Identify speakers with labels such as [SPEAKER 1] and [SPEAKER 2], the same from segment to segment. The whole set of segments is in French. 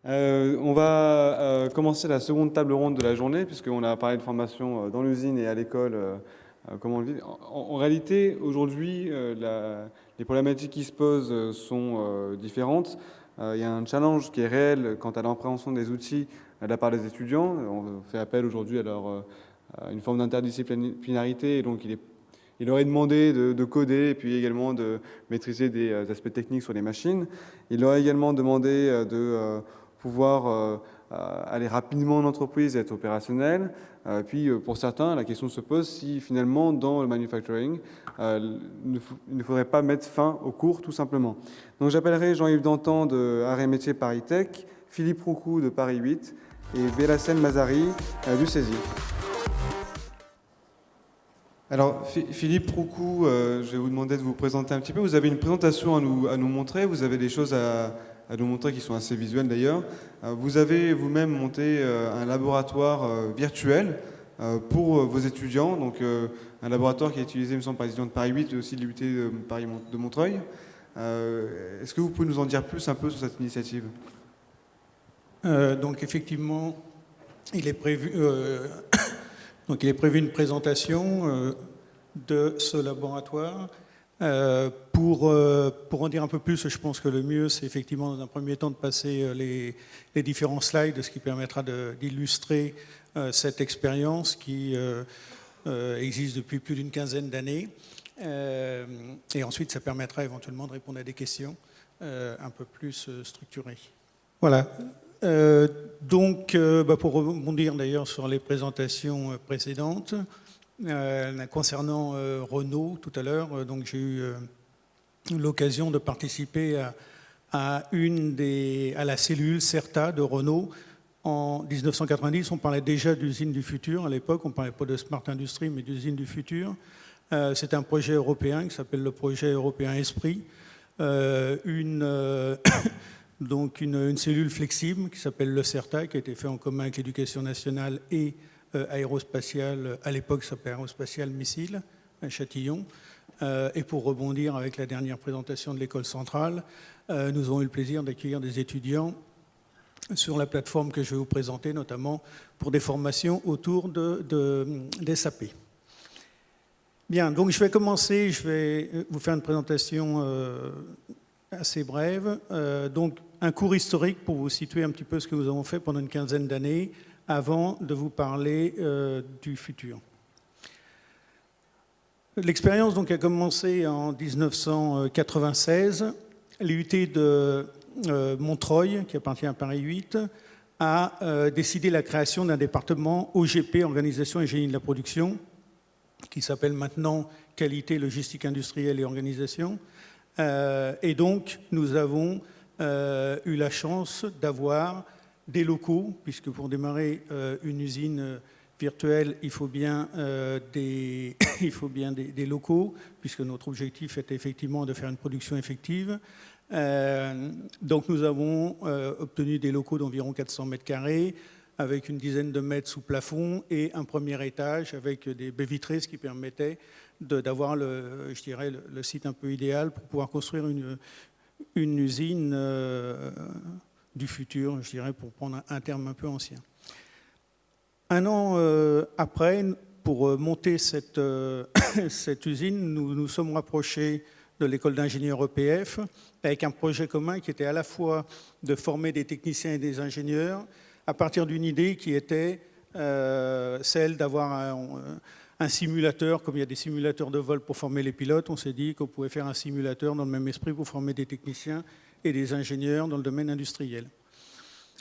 [SPEAKER 1] On va commencer la seconde table ronde de la journée, puisqu'on a parlé de formation dans l'usine et à l'école, comme on le dit. En réalité, aujourd'hui, les problématiques qui se posent sont différentes. Il y a un challenge qui est réel quant à l'appréhension des outils de la part des étudiants. On fait appel aujourd'hui à une forme d'interdisciplinarité, et donc il aurait demandé de coder et puis également de maîtriser des aspects techniques sur les machines. Il aurait également demandé de pouvoir aller rapidement en entreprise et être opérationnel. Puis pour certains, la question se pose si finalement dans le manufacturing, il ne faudrait pas mettre fin au cours tout simplement. Donc j'appellerai Jean-Yves Dantan de Arts et Métiers Paris Tech, Philippe Roucou de Paris 8 et Bélassène Mazari du CESI. Alors, Philippe Roucou, je vais vous demander de vous présenter un petit peu. Vous avez une présentation à nous montrer, vous avez des choses à nous montrer qui sont assez visuelles d'ailleurs. Vous avez vous-même monté un laboratoire virtuel pour vos étudiants, donc un laboratoire qui est utilisé, il me semble, par les étudiants de Paris 8 et aussi de l'UT de Montreuil. Est-ce que vous pouvez nous en dire plus un peu sur cette initiative ?
[SPEAKER 2] Donc effectivement, il est prévu une présentation de ce laboratoire. Pour en dire un peu plus, je pense que le mieux, c'est effectivement dans un premier temps de passer les différents slides, ce qui permettra d'illustrer cette expérience qui existe depuis plus d'une quinzaine d'années. Et ensuite, ça permettra éventuellement de répondre à des questions un peu plus structurées. Voilà. Pour rebondir d'ailleurs sur les présentations précédentes, concernant Renault tout à l'heure, donc j'ai eu l'occasion de participer à la cellule CERTA de Renault. En 1990, on parlait déjà d'usine du futur. À l'époque, on ne parlait pas de Smart Industry, mais d'usine du futur. C'est un projet européen qui s'appelle le projet européen Esprit. Donc une cellule flexible qui s'appelle le CERTA, qui a été fait en commun avec l'Éducation nationale et aérospatiale, à l'époque ça s'appelait aérospatiale missile, à Châtillon. Et pour rebondir avec la dernière présentation de l'école centrale, nous avons eu le plaisir d'accueillir des étudiants sur la plateforme que je vais vous présenter, notamment pour des formations autour des SAP. Bien, donc je vais commencer, je vais vous faire une présentation assez brève. Donc un cours historique pour vous situer un petit peu ce que nous avons fait pendant une quinzaine d'années avant de vous parler du futur. L'expérience donc a commencé en 1996. L'UT de Montreuil, qui appartient à Paris 8, a décidé la création d'un département OGP, Organisation et Génie de la Production, qui s'appelle maintenant Qualité, Logistique Industrielle et Organisation. Et donc, nous avons eu la chance d'avoir des locaux, puisque pour démarrer une usine virtuelle, il faut bien des locaux, puisque notre objectif était effectivement de faire une production effective. Donc, nous avons obtenu des locaux d'environ 400 mètres carrés, avec une dizaine de mètres sous plafond et un premier étage avec des baies vitrées, ce qui permettait d'avoir le site un peu idéal pour pouvoir construire une usine du futur, je dirais, pour prendre un terme un peu ancien. Un an après, pour monter cette usine, nous nous sommes rapprochés de l'école d'ingénieurs EPF avec un projet commun qui était à la fois de former des techniciens et des ingénieurs à partir d'une idée qui était celle d'avoir un simulateur, comme il y a des simulateurs de vol pour former les pilotes, on s'est dit qu'on pouvait faire un simulateur dans le même esprit pour former des techniciens et des ingénieurs dans le domaine industriel.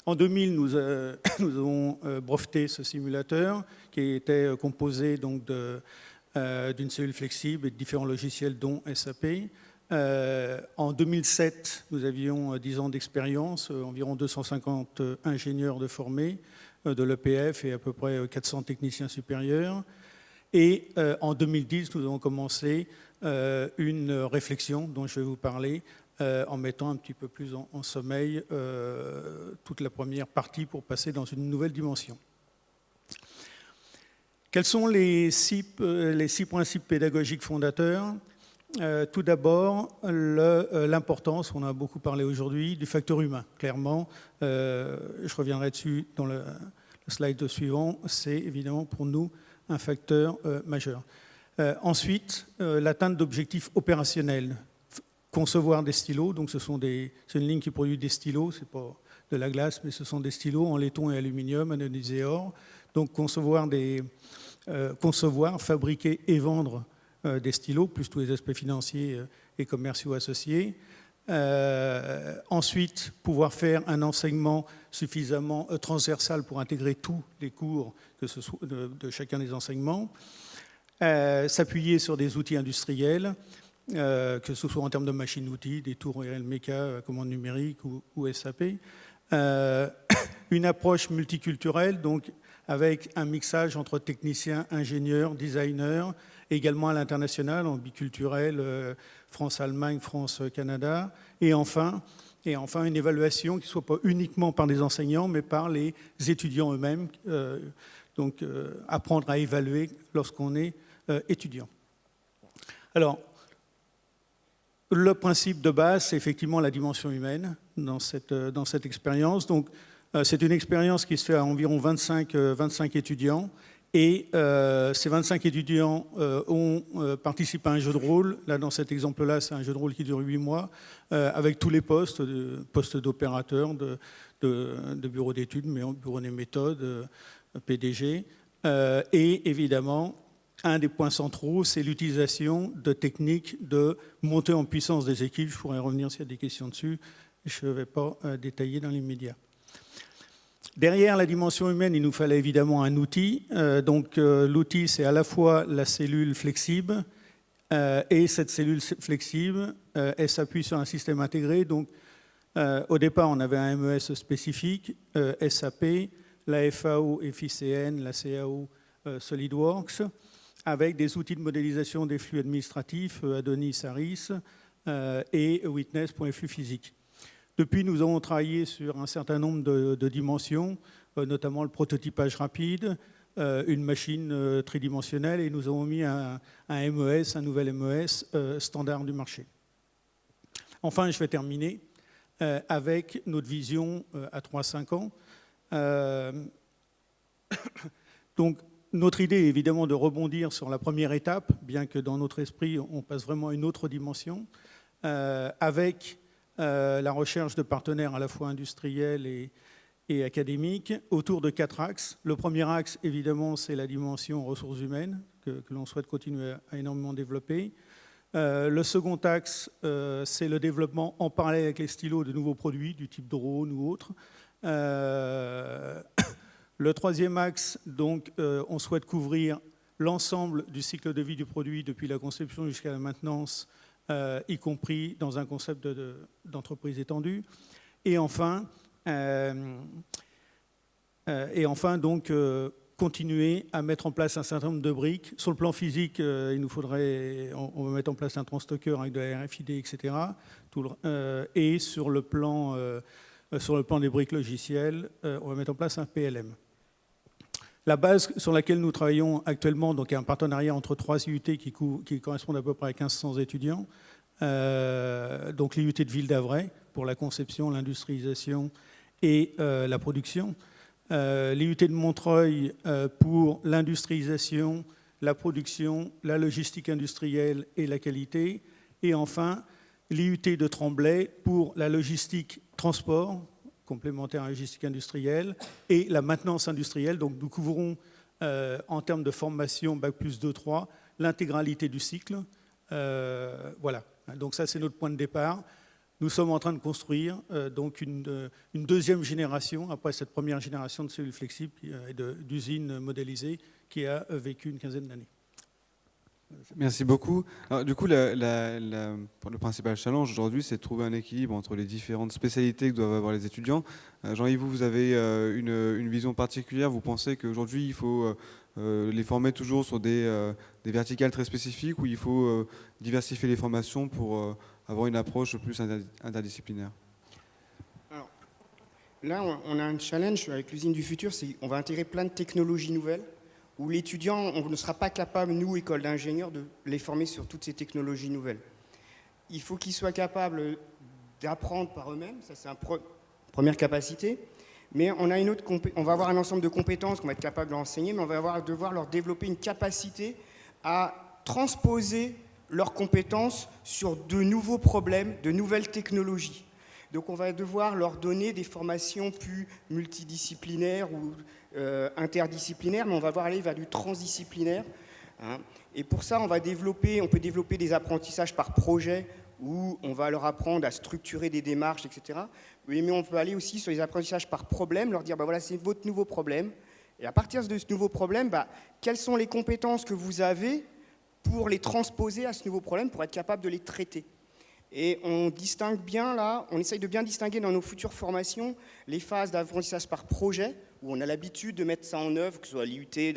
[SPEAKER 2] En 2000, nous avons breveté ce simulateur qui était composé donc d'une cellule flexible et de différents logiciels dont SAP. En 2007, nous avions 10 ans d'expérience, environ 250 ingénieurs de formés de l'EPF et à peu près 400 techniciens supérieurs. Et en 2010, nous avons commencé une réflexion dont je vais vous parler en mettant un petit peu plus en sommeil toute la première partie pour passer dans une nouvelle dimension. Quels sont les six principes pédagogiques fondateurs ? Tout d'abord, l'importance, on a beaucoup parlé aujourd'hui, du facteur humain. Clairement, je reviendrai dessus dans le slide suivant, c'est évidemment pour nous un facteur majeur. Ensuite, l'atteinte d'objectifs opérationnels. Concevoir des stylos, donc c'est une ligne qui produit des stylos, c'est pas de la glace, mais ce sont des stylos en laiton et aluminium, anodisé or. Donc concevoir, fabriquer et vendre des stylos, plus tous les aspects financiers et commerciaux associés. Ensuite, pouvoir faire un enseignement suffisamment transversal pour intégrer tous les cours que ce soit de chacun des enseignements. S'appuyer sur des outils industriels, que ce soit en termes de machines-outils, des tours RL-Meca, commande numérique ou SAP. Une approche multiculturelle, donc avec un mixage entre techniciens, ingénieurs, designers, également à l'international, en biculturel, France-Allemagne, France-Canada. Et enfin, une évaluation qui ne soit pas uniquement par des enseignants, mais par les étudiants eux-mêmes. Donc, apprendre à évaluer lorsqu'on est étudiant. Alors, le principe de base, c'est effectivement la dimension humaine dans cette expérience. Donc, c'est une expérience qui se fait à environ 25 étudiants. Et ces 25 étudiants ont participé à un jeu de rôle. Là, dans cet exemple-là, c'est un jeu de rôle qui dure 8 mois, avec tous les postes d'opérateurs, de bureau d'études, bureau des méthodes, PDG. Et évidemment, un des points centraux, c'est l'utilisation de techniques de montée en puissance des équipes. Je pourrais revenir s'il y a des questions dessus. Je ne vais pas détailler dans l'immédiat. Derrière la dimension humaine, il nous fallait évidemment un outil. L'outil, c'est à la fois la cellule flexible et cette cellule flexible, elle s'appuie sur un système intégré. Donc, au départ, on avait un MES spécifique, SAP, la FAO FICN, la CAO SolidWorks, avec des outils de modélisation des flux administratifs, Adonis, Aris, et Witness pour les flux physiques. Depuis, nous avons travaillé sur un certain nombre de dimensions, notamment le prototypage rapide, une machine tridimensionnelle, et nous avons mis un MES, un nouvel MES standard du marché. Enfin, je vais terminer avec notre vision à 3-5 ans. Donc, notre idée est évidemment de rebondir sur la première étape, bien que dans notre esprit, on passe vraiment à une autre dimension, avec la recherche de partenaires à la fois industriels et académiques, autour de 4 axes. Le premier axe, évidemment, c'est la dimension ressources humaines, que l'on souhaite continuer à énormément développer. Le second axe, c'est le développement en parallèle avec les stylos de nouveaux produits, du type drone ou autre. Le troisième axe, donc, on souhaite couvrir l'ensemble du cycle de vie du produit, depuis la conception jusqu'à la maintenance, y compris dans un concept d'entreprise étendue. Et enfin, donc, continuer à mettre en place un certain nombre de briques. Sur le plan physique, on va mettre en place un transstocker avec de la RFID, etc. Et sur le plan des briques logicielles, on va mettre en place un PLM. La base sur laquelle nous travaillons actuellement, donc, est un partenariat entre 3 IUT qui correspondent à peu près à 1500 étudiants. Donc l'IUT de Ville d'Avray pour la conception, l'industrialisation et la production. L'IUT de Montreuil pour l'industrialisation, la production, la logistique industrielle et la qualité. Et enfin, l'IUT de Tremblay pour la logistique transport, complémentaire à la logistique industrielle, et la maintenance industrielle. Donc nous couvrons, en termes de formation, Bac plus 2-3, l'intégralité du cycle. Voilà. Donc ça, c'est notre point de départ. Nous sommes en train de construire donc une deuxième génération, après cette première génération de cellules flexibles et d'usines modélisées qui a vécu une quinzaine d'années.
[SPEAKER 1] Merci beaucoup. Alors, du coup, le principal challenge aujourd'hui, c'est de trouver un équilibre entre les différentes spécialités que doivent avoir les étudiants. Jean-Yves, vous avez une vision particulière. Vous pensez qu'aujourd'hui, il faut les former toujours sur des verticales très spécifiques, ou il faut diversifier les formations pour avoir une approche plus interdisciplinaire?
[SPEAKER 3] Alors, là, on a un challenge avec l'usine du futur, c'est qu'on va intégrer plein de technologies nouvelles où l'étudiant, on ne sera pas capable, nous, école d'ingénieurs, de les former sur toutes ces technologies nouvelles. Il faut qu'ils soient capables d'apprendre par eux-mêmes, ça c'est une première capacité, mais on va avoir un ensemble de compétences qu'on va être capable d'enseigner, mais on va devoir leur développer une capacité à transposer leurs compétences sur de nouveaux problèmes, de nouvelles technologies. Donc on va devoir leur donner des formations plus multidisciplinaires ou interdisciplinaires, mais on va aller vers du transdisciplinaire. Hein. Et pour ça, on peut développer des apprentissages par projet, où on va leur apprendre à structurer des démarches, etc. Mais on peut aller aussi sur les apprentissages par problème, leur dire, voilà, c'est votre nouveau problème. Et à partir de ce nouveau problème, quelles sont les compétences que vous avez pour les transposer à ce nouveau problème, pour être capable de les traiter. Et on distingue bien là, on essaye de bien distinguer dans nos futures formations les phases d'apprentissage par projet, où on a l'habitude de mettre ça en œuvre, que ce soit à l'IUT,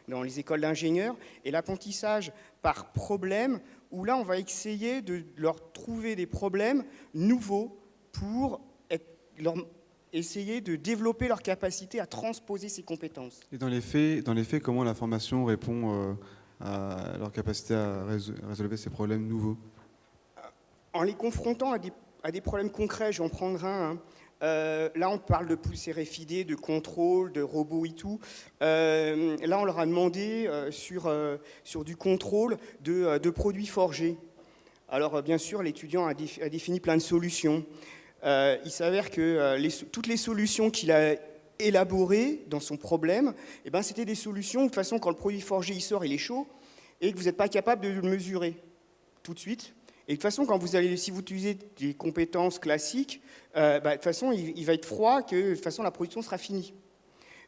[SPEAKER 3] dans les écoles d'ingénieurs, et l'apprentissage par problème, où là on va essayer de leur trouver des problèmes nouveaux pour essayer de développer leur capacité à transposer ces compétences.
[SPEAKER 1] Et dans les faits, comment la formation répond à leur capacité à résolver ces problèmes nouveaux?
[SPEAKER 3] En les confrontant à des problèmes concrets, je vais en prendre un. Là, on parle de poussées RFID, de contrôle, de robots et tout. Là, on leur a demandé sur du contrôle de produits forgés. Alors, bien sûr, l'étudiant a défini plein de solutions. Il s'avère que toutes les solutions qu'il a élaborées dans son problème, c'était des solutions où, de toute façon, quand le produit forgé il sort, il est chaud, et que vous n'êtes pas capable de le mesurer tout de suite. Et de toute façon, si vous utilisez des compétences classiques, de toute façon, il va être froid, que de toute façon, la production sera finie.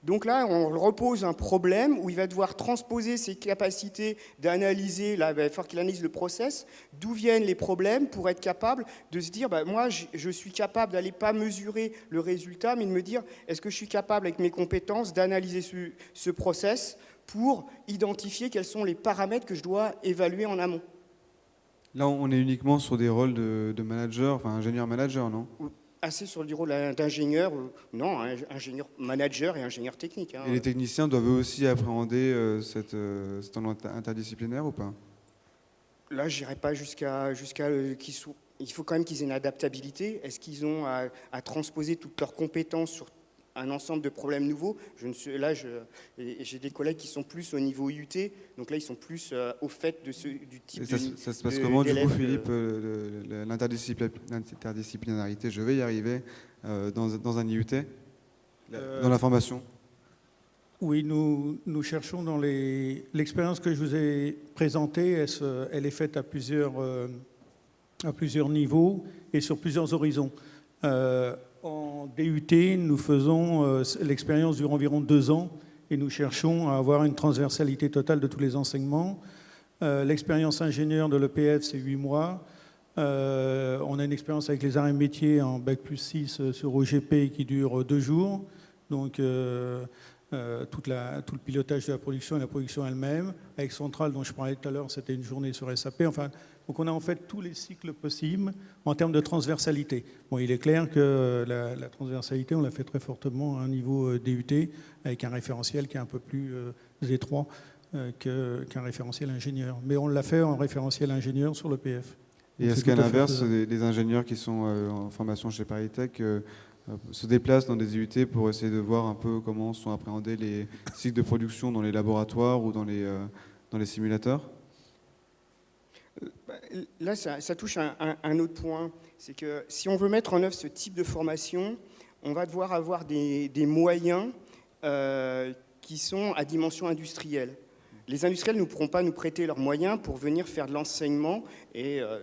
[SPEAKER 3] Donc là, on repose un problème où il va devoir transposer ses capacités d'analyser, il va falloir qu'il analyse le process, d'où viennent les problèmes pour être capable de se dire, moi, je suis capable d'aller pas mesurer le résultat, mais de me dire, est-ce que je suis capable, avec mes compétences, d'analyser ce process pour identifier quels sont les paramètres que je dois évaluer en amont.
[SPEAKER 1] Là, on est uniquement sur des rôles de manager, enfin ingénieur-manager, non?
[SPEAKER 3] Assez sur du rôle d'ingénieur, non, ingénieur manager et ingénieur technique. Hein.
[SPEAKER 1] Et les techniciens doivent eux aussi appréhender cet interdisciplinaire ou pas?
[SPEAKER 3] Là, je n'irai pas jusqu'à qu'ils soient... Il faut quand même qu'ils aient une adaptabilité. Est-ce qu'ils ont à transposer toutes leurs compétences sur un ensemble de problèmes nouveaux? J'ai des collègues qui sont plus au niveau IUT, donc là, ils sont plus au fait du type
[SPEAKER 1] ça se passe comment, du coup, Philippe, l'interdisciplinarité, je vais y arriver, dans un IUT, dans la formation?
[SPEAKER 2] Oui, nous cherchons dans l'expérience que je vous ai présentée, elle est faite à plusieurs niveaux et sur plusieurs horizons. En DUT, nous faisons l'expérience dure environ 2 ans et nous cherchons à avoir une transversalité totale de tous les enseignements. L'expérience ingénieur de l'EPF, c'est 8 mois. On a une expérience avec les arts et métiers en Bac+6 sur OGP qui dure 2 jours. Donc, tout le pilotage de la production et la production elle-même. Avec Centrale, dont je parlais tout à l'heure, c'était une journée sur SAP. Enfin, donc on a en fait tous les cycles possibles en termes de transversalité. Bon, il est clair que la transversalité, on l'a fait très fortement à un niveau DUT, avec un référentiel qui est un peu plus étroit qu'un référentiel ingénieur. Mais on l'a fait en référentiel ingénieur sur l'EPF.
[SPEAKER 1] Et est-ce qu'à l'inverse, des ingénieurs qui sont en formation chez Paritech se déplacent dans des IUT pour essayer de voir un peu comment sont appréhendés les cycles de production dans les laboratoires ou dans les simulateurs?
[SPEAKER 3] Là, ça touche un autre point. C'est que si on veut mettre en œuvre ce type de formation, on va devoir avoir des moyens qui sont à dimension industrielle. Les industriels ne pourront pas nous prêter leurs moyens pour venir faire de l'enseignement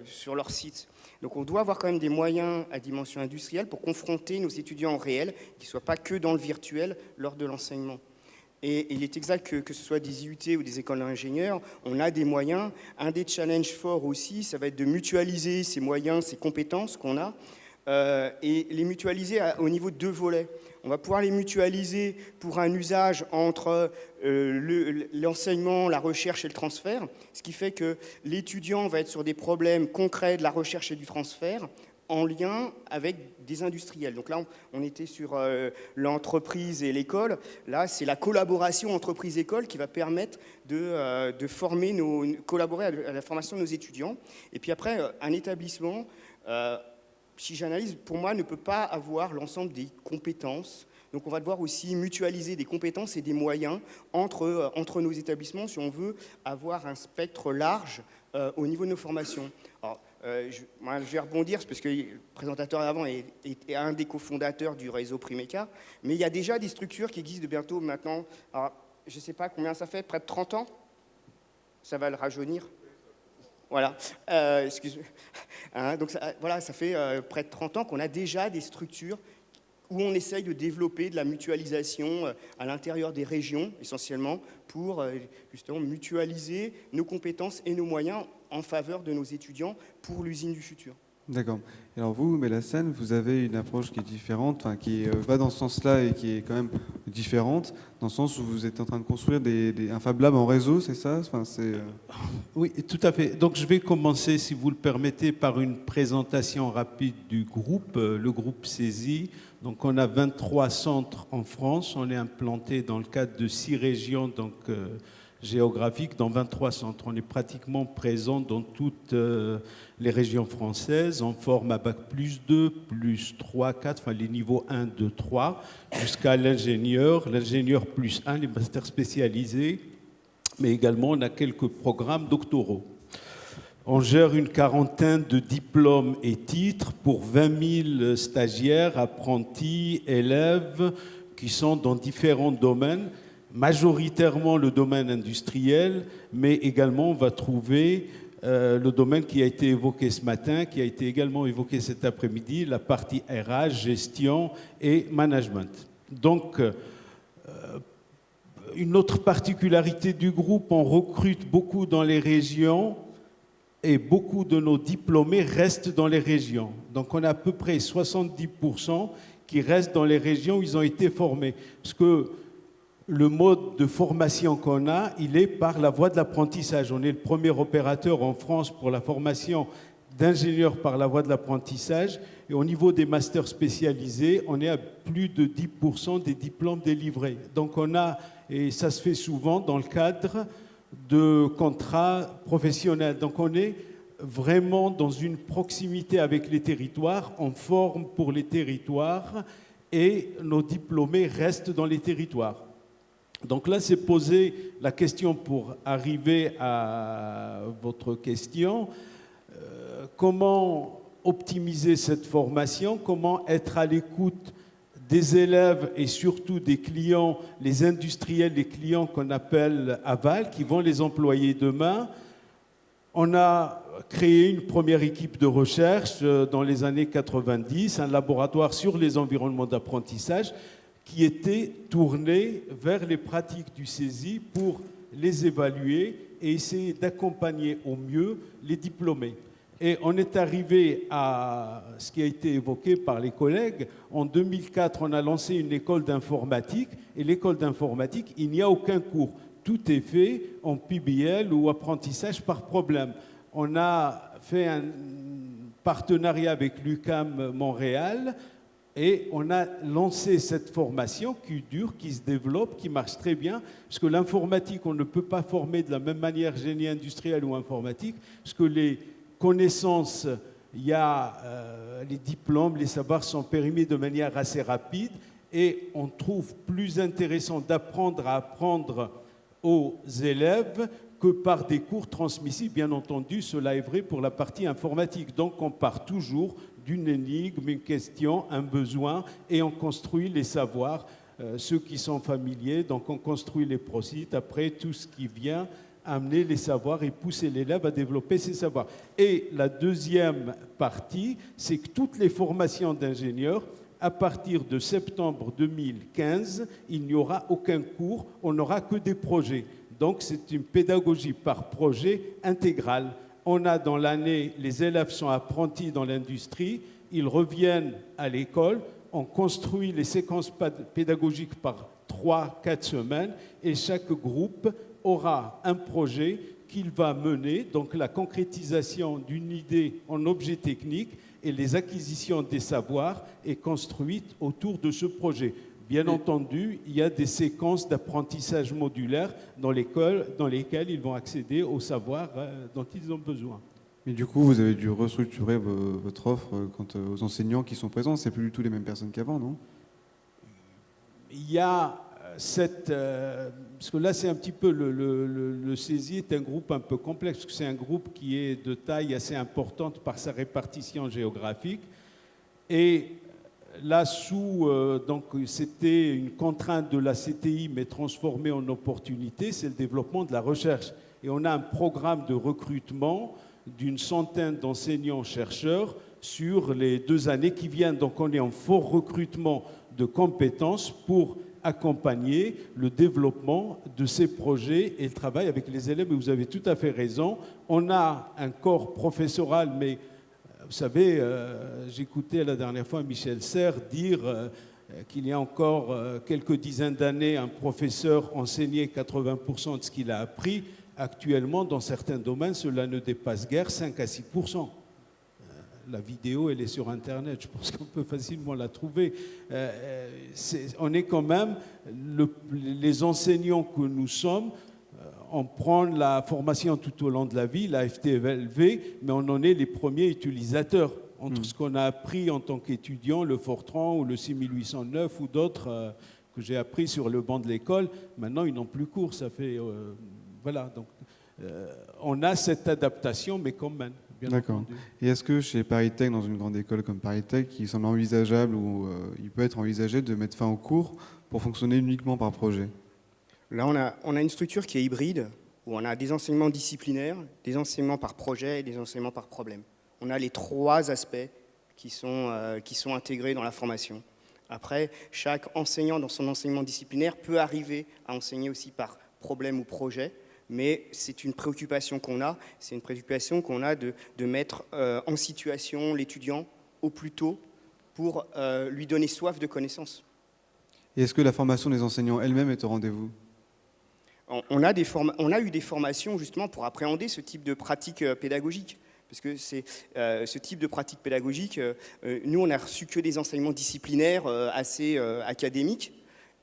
[SPEAKER 3] sur leur site. Donc on doit avoir quand même des moyens à dimension industrielle pour confronter nos étudiants au réel, qui ne soient pas que dans le virtuel lors de l'enseignement. Et il est exact que ce soit des IUT ou des écoles d'ingénieurs, on a des moyens. Un des challenges forts aussi, ça va être de mutualiser ces moyens, ces compétences qu'on a, et les mutualiser au niveau de 2 volets. On va pouvoir les mutualiser pour un usage entre l'enseignement, la recherche et le transfert, ce qui fait que l'étudiant va être sur des problèmes concrets de la recherche et du transfert, en lien avec des industriels. Donc là, on était sur l'entreprise et l'école. Là, c'est la collaboration entreprise-école qui va permettre de former collaborer à la formation de nos étudiants. Et puis après, un établissement, si j'analyse, pour moi, ne peut pas avoir l'ensemble des compétences. Donc on va devoir aussi mutualiser des compétences et des moyens entre nos établissements si on veut avoir un spectre large au niveau de nos formations. Alors, je vais rebondir parce que le présentateur d'avant est un des cofondateurs du réseau Primeca, mais il y a déjà des structures qui existent de bientôt maintenant. Alors, je ne sais pas combien ça fait, près de 30 ans. Ça va le rajeunir. Voilà. Excusez-moi. Hein, donc voilà, ça fait près de 30 ans qu'on a déjà des structures où on essaye de développer de la mutualisation à l'intérieur des régions, essentiellement, pour justement mutualiser nos compétences et nos moyens en faveur de nos étudiants pour l'usine du futur.
[SPEAKER 1] D'accord. Alors vous, Mélassène, vous avez une approche qui est différente, enfin, qui va dans ce sens-là et qui est quand même différente, dans le sens où vous êtes en train de construire un Fab Lab en réseau, c'est ça? Enfin,
[SPEAKER 4] Oui, tout à fait. Donc je vais commencer, si vous le permettez, par une présentation rapide du groupe, le groupe CESI. Donc on a 23 centres en France, on est implanté dans le cadre de 6 régions donc, géographiques, dans 23 centres. On est pratiquement présent dans toutes les régions françaises. On forme à Bac+2, +3, 4, enfin les niveaux 1, 2, 3, jusqu'à l'ingénieur +1, les masters spécialisés, mais également on a quelques programmes doctoraux. On gère une quarantaine de diplômes et titres pour 20 000 stagiaires, apprentis, élèves qui sont dans différents domaines, majoritairement le domaine industriel, mais également on va trouver le domaine qui a été évoqué ce matin, qui a été également évoqué cet après-midi, la partie RH, gestion et management. Donc, une autre particularité du groupe, on recrute beaucoup dans les régions et beaucoup de nos diplômés restent dans les régions. Donc on a à peu près 70% qui restent dans les régions où ils ont été formés. Parce que le mode de formation qu'on a, il est par la voie de l'apprentissage. On est le premier opérateur en France pour la formation d'ingénieurs par la voie de l'apprentissage. Et au niveau des masters spécialisés, on est à plus de 10% des diplômes délivrés. Donc on a, et ça se fait souvent dans le cadre de contrats professionnels. Donc on est vraiment dans une proximité avec les territoires, on forme pour les territoires et nos diplômés restent dans les territoires. Donc là, c'est poser la question pour arriver à votre question. Comment optimiser cette formation? Comment être à l'écoute des élèves et surtout des clients, les industriels, les clients qu'on appelle aval, qui vont les employer demain? On a créé une première équipe de recherche dans les années 90, un laboratoire sur les environnements d'apprentissage qui était tourné vers les pratiques du CESI pour les évaluer et essayer d'accompagner au mieux les diplômés. Et on est arrivé à ce qui a été évoqué par les collègues. En 2004, on a lancé une école d'informatique. Et l'école d'informatique, il n'y a aucun cours. Tout est fait en PBL ou apprentissage par problème. On a fait un partenariat avec l'UQAM Montréal et on a lancé cette formation qui dure, qui se développe, qui marche très bien. Parce que l'informatique, on ne peut pas former de la même manière génie industriel ou informatique, parce que les connaissances, il y a les diplômes, les savoirs sont périmés de manière assez rapide et on trouve plus intéressant d'apprendre à apprendre aux élèves que par des cours transmissibles. Bien entendu, cela est vrai pour la partie informatique. Donc on part toujours d'une énigme, une question, un besoin et on construit les savoirs, ceux qui sont familiers, donc on construit les processus, après tout ce qui vient amener les savoirs et pousser l'élève à développer ses savoirs. Et la deuxième partie, c'est que toutes les formations d'ingénieurs, à partir de septembre 2015, il n'y aura aucun cours, on n'aura que des projets. Donc c'est une pédagogie par projet intégrale. On a dans l'année, les élèves sont apprentis dans l'industrie, ils reviennent à l'école, on construit les séquences pédagogiques par 3-4 semaines et chaque groupe aura un projet qu'il va mener, donc la concrétisation d'une idée en objet technique, et les acquisitions des savoirs est construite autour de ce projet. Bien entendu, il y a des séquences d'apprentissage modulaire dans lesquelles ils vont accéder aux savoirs dont ils ont besoin.
[SPEAKER 1] Mais du coup, vous avez dû restructurer votre offre quant aux enseignants qui sont présents. C'est plus du tout les mêmes personnes qu'avant, non?
[SPEAKER 4] Il y a parce que là, c'est un petit peu le CESI est un groupe un peu complexe, parce que c'est un groupe qui est de taille assez importante par sa répartition géographique. Et là, donc c'était une contrainte de la CTI, mais transformée en opportunité, c'est le développement de la recherche. Et on a un programme de recrutement d'une centaine d'enseignants-chercheurs sur les 2 années qui viennent. Donc on est en fort recrutement de compétences pour accompagner le développement de ces projets et le travail avec les élèves. Et vous avez tout à fait raison. On a un corps professoral, mais vous savez, j'écoutais la dernière fois Michel Serres dire qu'il y a encore quelques dizaines d'années, un professeur enseignait 80% de ce qu'il a appris. Actuellement, dans certains domaines, cela ne dépasse guère 5 à 6%. La vidéo, elle est sur Internet, je pense qu'on peut facilement la trouver. On est quand même, les enseignants que nous sommes, on prend la formation tout au long de la vie, la FTLV, mais on en est les premiers utilisateurs. Entre ce qu'on a appris en tant qu'étudiant, le Fortran ou le 6809 ou d'autres que j'ai appris sur le banc de l'école, maintenant ils n'ont plus cours. Ça fait... voilà, donc on a cette adaptation, mais quand même.
[SPEAKER 1] D'accord. Et est-ce que chez ParisTech, dans une grande école comme ParisTech, il semble envisageable ou il peut être envisagé de mettre fin aux cours pour fonctionner uniquement par projet?
[SPEAKER 3] Là, on a une structure qui est hybride, où on a des enseignements disciplinaires, des enseignements par projet et des enseignements par problème. On a les 3 aspects qui sont intégrés dans la formation. Après, chaque enseignant dans son enseignement disciplinaire peut arriver à enseigner aussi par problème ou projet, mais c'est une préoccupation qu'on a, de mettre en situation l'étudiant au plus tôt pour lui donner soif de connaissances.
[SPEAKER 1] Et est-ce que la formation des enseignants elle-même est au rendez-vous?
[SPEAKER 3] On a eu des formations justement pour appréhender ce type de pratique pédagogique. Parce que c'est ce type de pratique pédagogique, nous on n'a reçu que des enseignements disciplinaires assez académiques,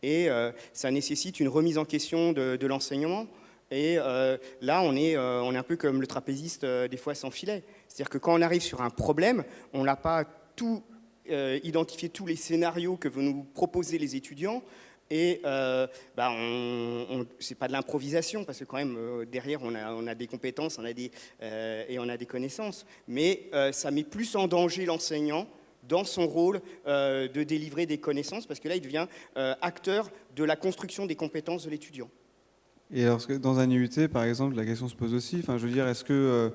[SPEAKER 3] et ça nécessite une remise en question de l'enseignement. Et là, on est un peu comme le trapéziste des fois sans filet. C'est-à-dire que quand on arrive sur un problème, on n'a pas tout identifié, tous les scénarios que vont nous proposer les étudiants. Et c'est pas de l'improvisation, parce que quand même, derrière, on a des compétences et on a des connaissances. Mais ça met plus en danger l'enseignant dans son rôle de délivrer des connaissances, parce que là, il devient acteur de la construction des compétences de l'étudiant.
[SPEAKER 1] Et alors, dans un IUT, par exemple, la question se pose aussi. Enfin, je veux dire, est-ce que,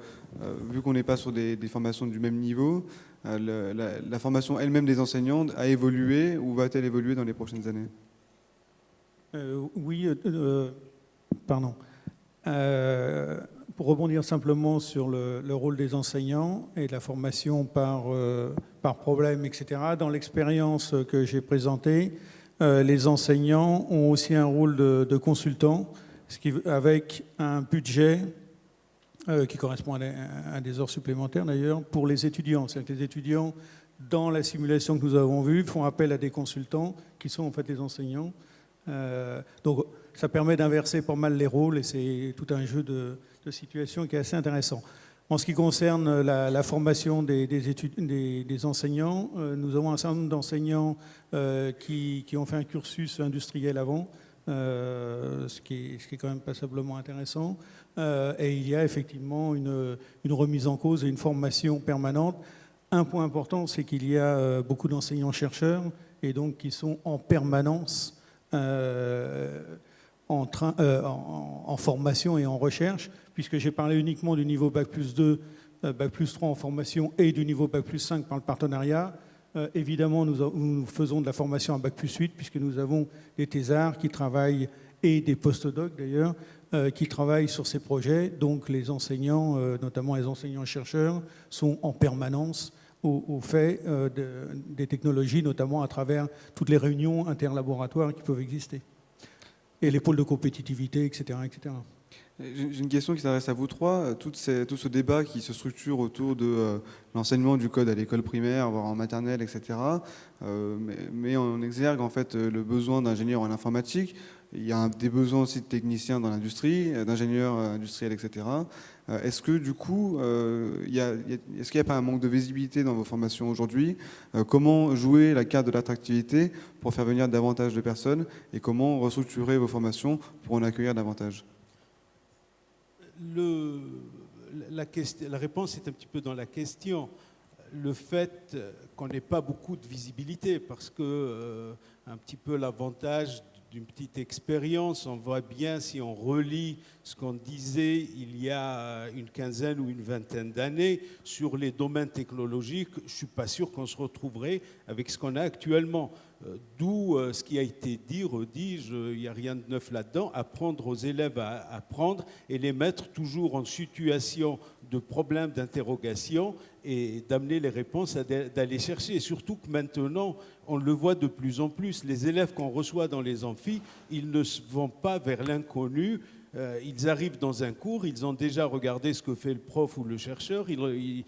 [SPEAKER 1] vu qu'on n'est pas sur des formations du même niveau, la formation elle-même des enseignants a évolué ou va-t-elle évoluer dans les prochaines années?
[SPEAKER 2] Oui, pardon. Pour rebondir simplement sur le rôle des enseignants et de la formation par problème, etc., dans l'expérience que j'ai présentée, les enseignants ont aussi un rôle de consultant, avec un budget qui correspond à des heures supplémentaires d'ailleurs pour les étudiants. C'est-à-dire que les étudiants, dans la simulation que nous avons vue, font appel à des consultants qui sont en fait des enseignants. Donc ça permet d'inverser pas mal les rôles et c'est tout un jeu de situations qui est assez intéressant. En ce qui concerne la formation des enseignants, nous avons un certain nombre d'enseignants qui ont fait un cursus industriel avant, ce qui est quand même passablement intéressant. Et il y a effectivement une remise en cause et une formation permanente. Un point important, c'est qu'il y a beaucoup d'enseignants-chercheurs et donc qui sont en permanence en formation et en recherche, puisque j'ai parlé uniquement du niveau Bac plus 2, Bac plus 3 en formation et du niveau Bac plus 5 par le partenariat. Évidemment, nous faisons de la formation à Bac plus 8, puisque nous avons des thésards qui travaillent, et des postdocs d'ailleurs, qui travaillent sur ces projets. Donc les enseignants, notamment les enseignants-chercheurs, sont en permanence au fait des technologies, notamment à travers toutes les réunions interlaboratoires qui peuvent exister. Et les pôles de compétitivité, etc. etc.
[SPEAKER 1] J'ai une question qui s'adresse à vous trois. Tout ce débat qui se structure autour de l'enseignement du code à l'école primaire, voire en maternelle, etc., met en exergue en fait le besoin d'ingénieurs en informatique. Il y a des besoins aussi de techniciens dans l'industrie, d'ingénieurs industriels, etc. Est-ce que du coup, est-ce qu'il n'y a pas un manque de visibilité dans vos formations aujourd'hui? Comment jouer la carte de l'attractivité pour faire venir davantage de personnes et comment restructurer vos formations pour en accueillir davantage?
[SPEAKER 4] La réponse est un petit peu dans la question. Le fait qu'on n'ait pas beaucoup de visibilité, parce que un petit peu l'avantage d'une petite expérience, on voit bien si on relit ce qu'on disait il y a une quinzaine ou une vingtaine d'années sur les domaines technologiques, je ne suis pas sûr qu'on se retrouverait avec ce qu'on a actuellement. D'où ce qui a été dit, redit, il n'y a rien de neuf là-dedans, apprendre aux élèves à apprendre et les mettre toujours en situation de problème, d'interrogation et d'amener les réponses, d'aller chercher. Et surtout que maintenant, on le voit de plus en plus, les élèves qu'on reçoit dans les amphis, ils ne vont pas vers l'inconnu. Ils arrivent dans un cours, ils ont déjà regardé ce que fait le prof ou le chercheur. Il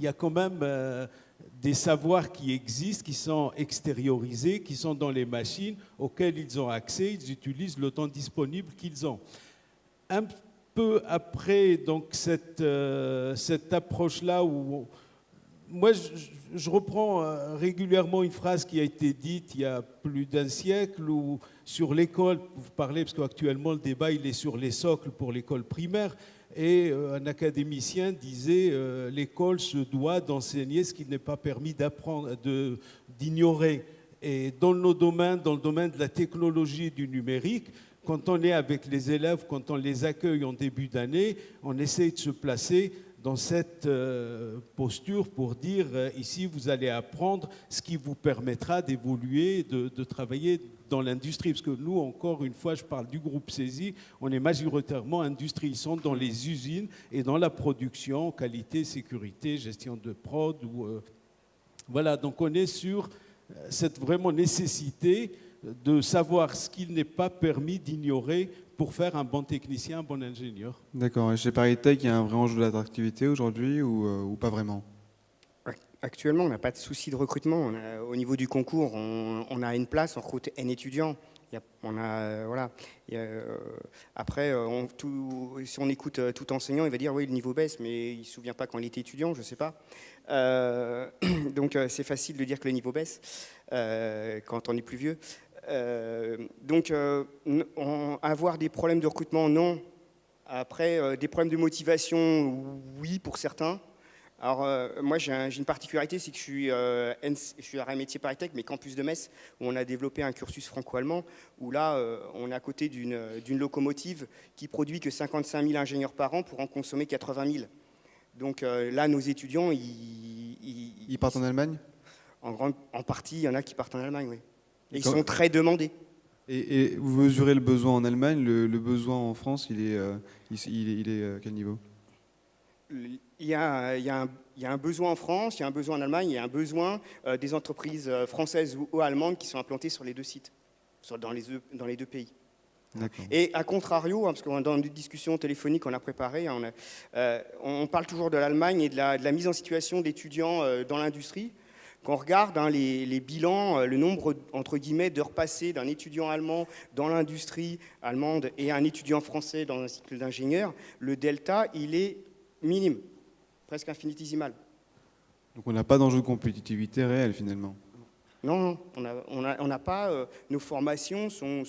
[SPEAKER 4] y a quand même des savoirs qui existent, qui sont extériorisés, qui sont dans les machines, auxquels ils ont accès, ils utilisent le temps disponible qu'ils ont. Un peu après donc, cette approche-là, où moi je reprends régulièrement une phrase qui a été dite il y a plus d'un siècle, où sur l'école, vous parlez, parce qu'actuellement le débat il est sur les socles pour l'école primaire, et un académicien disait l'école se doit d'enseigner ce qu'il n'est pas permis d'apprendre, d'ignorer. Et dans nos domaines, dans le domaine de la technologie et du numérique, quand on est avec les élèves, quand on les accueille en début d'année, on essaye de se placer dans cette posture pour dire ici vous allez apprendre ce qui vous permettra d'évoluer, de travailler dans l'industrie. Parce que nous, encore une fois, je parle du groupe CESI, on est majoritairement industrie. Ils sont dans les usines et dans la production, qualité, sécurité, gestion de prod. Voilà, donc on est sur cette vraiment nécessité de savoir ce qu'il n'est pas permis d'ignorer pour faire un bon technicien, un bon ingénieur.
[SPEAKER 1] D'accord. Et chez ParisTech, il y a un vrai enjeu d'attractivité aujourd'hui ou pas vraiment?
[SPEAKER 3] Actuellement, on n'a pas de souci de recrutement. Au niveau du concours, on a une place, on recrute N étudiants. Après, si on écoute tout enseignant, il va dire oui, le niveau baisse, mais il ne se souvient pas quand il était étudiant, je ne sais pas. Donc c'est facile de dire que le niveau baisse quand on est plus vieux. Avoir des problèmes de recrutement, non. Après, des problèmes de motivation, oui, pour certains. Alors, moi, j'ai une particularité, c'est que je suis à métier ParisTech, mais campus de Metz, où on a développé un cursus franco-allemand, où là, on est à côté d'une locomotive qui produit que 55 000 ingénieurs par an pour en consommer 80 000. Donc là, nos étudiants,
[SPEAKER 1] Ils partent en Allemagne?
[SPEAKER 3] En partie, il y en a qui partent en Allemagne, oui. Et ils sont très demandés.
[SPEAKER 1] Et vous mesurez le besoin en Allemagne, le besoin en France, il est à quel niveau?
[SPEAKER 3] Il y a un besoin en France, il y a un besoin en Allemagne, il y a un besoin des entreprises françaises ou allemandes qui sont implantées sur les deux sites, dans les deux pays. Et à contrario, parce que dans une discussion téléphonique qu'on a préparée, on parle toujours de l'Allemagne et de la mise en situation d'étudiants dans l'industrie. Quand on regarde les bilans, le nombre, entre guillemets, d'heures passées d'un étudiant allemand dans l'industrie allemande et un étudiant français dans un cycle d'ingénieur, le delta, il est minime, presque infinitésimal.
[SPEAKER 1] Donc on n'a pas d'enjeu de compétitivité réel finalement?
[SPEAKER 3] Non, on n'a pas... nos formations sont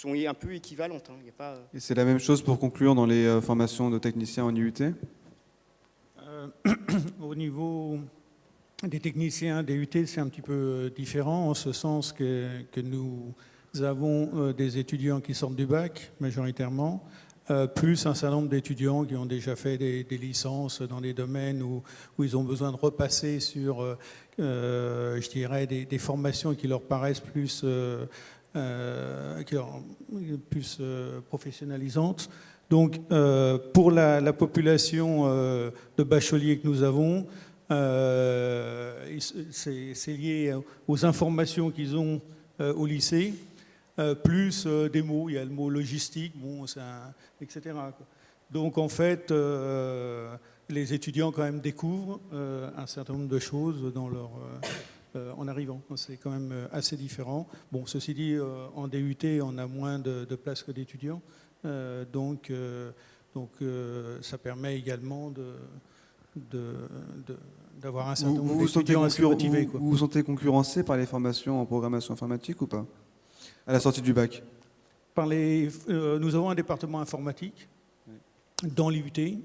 [SPEAKER 3] un peu équivalentes. Hein, y a pas...
[SPEAKER 1] Et c'est la même chose pour conclure dans les formations de techniciens en IUT?
[SPEAKER 2] Au niveau des techniciens DUT, c'est un petit peu différent, en ce sens que nous avons des étudiants qui sortent du bac, majoritairement, plus un certain nombre d'étudiants qui ont déjà fait des licences dans des domaines où ils ont besoin de repasser sur, je dirais, des formations qui leur paraissent plus professionnalisantes. Donc, pour la population de bacheliers que nous avons, c'est lié aux informations qu'ils ont au lycée. plus des mots. Il y a le mot logistique, bon, etc. quoi. Donc en fait, les étudiants quand même découvrent un certain nombre de choses en arrivant. C'est quand même assez différent. Bon, ceci dit, en DUT, on a moins de places que d'étudiants. Donc, ça permet également d'avoir un certain nombre d'étudiants assez motivés.
[SPEAKER 1] Vous vous sentez concurrencé par les formations en programmation informatique ou pas, à la sortie du bac?
[SPEAKER 2] Nous avons un département informatique dans l'IUT.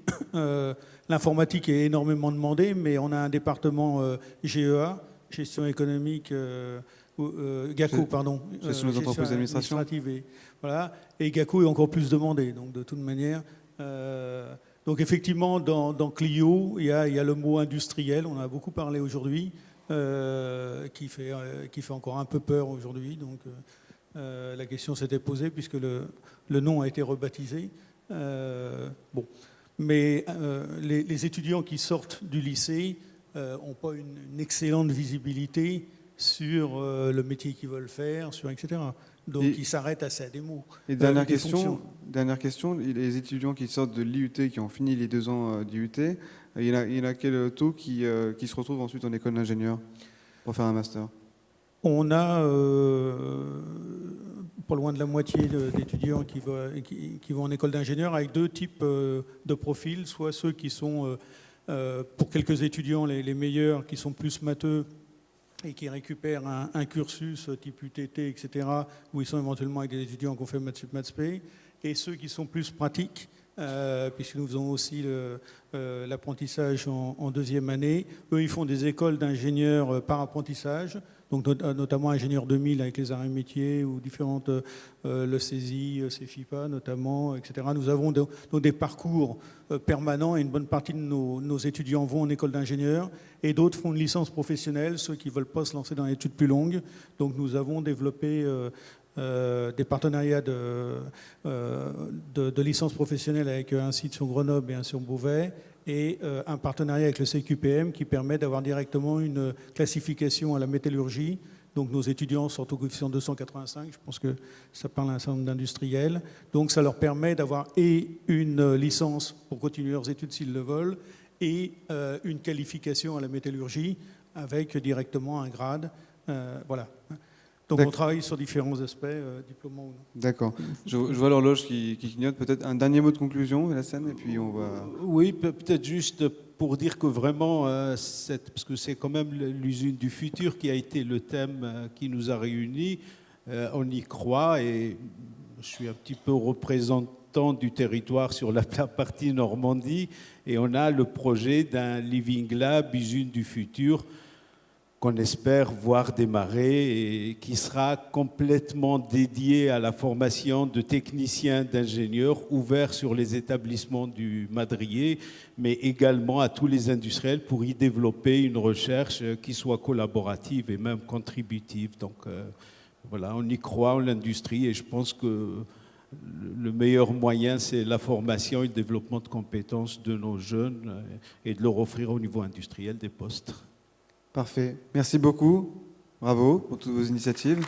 [SPEAKER 2] L'informatique est énormément demandée, mais on a un département GEA, gestion économique, GACO, pardon.
[SPEAKER 1] Gestion des entreprises administratives.
[SPEAKER 2] Voilà. Et GACO est encore plus demandé, donc de toute manière. Donc effectivement, dans Clio, il y a le mot industriel, on en a beaucoup parlé aujourd'hui, qui fait encore un peu peur aujourd'hui. Donc la question s'était posée puisque le nom a été rebaptisé. Bon. Mais les étudiants qui sortent du lycée n'ont pas une excellente visibilité sur le métier qu'ils veulent faire, etc. Donc ils s'arrêtent assez à des mots.
[SPEAKER 1] Et dernière question, les étudiants qui sortent de l'IUT, qui ont fini les 2 ans d'IUT, il y en a quel taux qui se retrouvent ensuite en école d'ingénieur pour faire un master?
[SPEAKER 2] On a pas loin de la moitié d'étudiants qui vont en école d'ingénieur avec 2 types de profils, soit ceux qui sont, pour quelques étudiants, les meilleurs, qui sont plus matheux et qui récupèrent un cursus type UTT, etc., où ils sont éventuellement avec des étudiants qui ont fait Maths Sup, Maths P, et ceux qui sont plus pratiques, puisque nous faisons aussi l'apprentissage en 2e année. Eux, ils font des écoles d'ingénieurs par apprentissage, donc notamment ingénieur 2000 avec les arts et métiers ou différentes, le CESI, CEFIPA notamment, etc. Nous avons donc des parcours permanents et une bonne partie de nos étudiants vont en école d'ingénieur et d'autres font une licence professionnelle, ceux qui ne veulent pas se lancer dans des études plus longues. Donc nous avons développé des partenariats de licence professionnelle avec un site sur Grenoble et un sur Beauvais, et un partenariat avec le CQPM qui permet d'avoir directement une classification à la métallurgie. Donc nos étudiants sortent au coefficient 285, je pense que ça parle à un certain nombre d'industriels. Donc ça leur permet d'avoir et une licence pour continuer leurs études s'ils le veulent, et une qualification à la métallurgie avec directement un grade. Voilà. Donc on travaille sur différents aspects, diplômants ou non. D'accord.
[SPEAKER 1] Je vois l'horloge qui clignote. Peut-être un dernier mot de conclusion, Helassane, et puis on va...
[SPEAKER 4] Oui, peut-être juste pour dire que vraiment, parce que c'est quand même l'usine du futur qui a été le thème qui nous a réunis, on y croit, et je suis un petit peu représentant du territoire sur la partie Normandie, et on a le projet d'un Living Lab, usine du futur, qu'on espère voir démarrer et qui sera complètement dédié à la formation de techniciens, d'ingénieurs, ouvert sur les établissements du Madrier, mais également à tous les industriels pour y développer une recherche qui soit collaborative et même contributive. Donc voilà, on y croit en l'industrie et je pense que le meilleur moyen, c'est la formation et le développement de compétences de nos jeunes et de leur offrir au niveau industriel des postes.
[SPEAKER 1] Parfait. Merci beaucoup. Bravo pour toutes vos initiatives.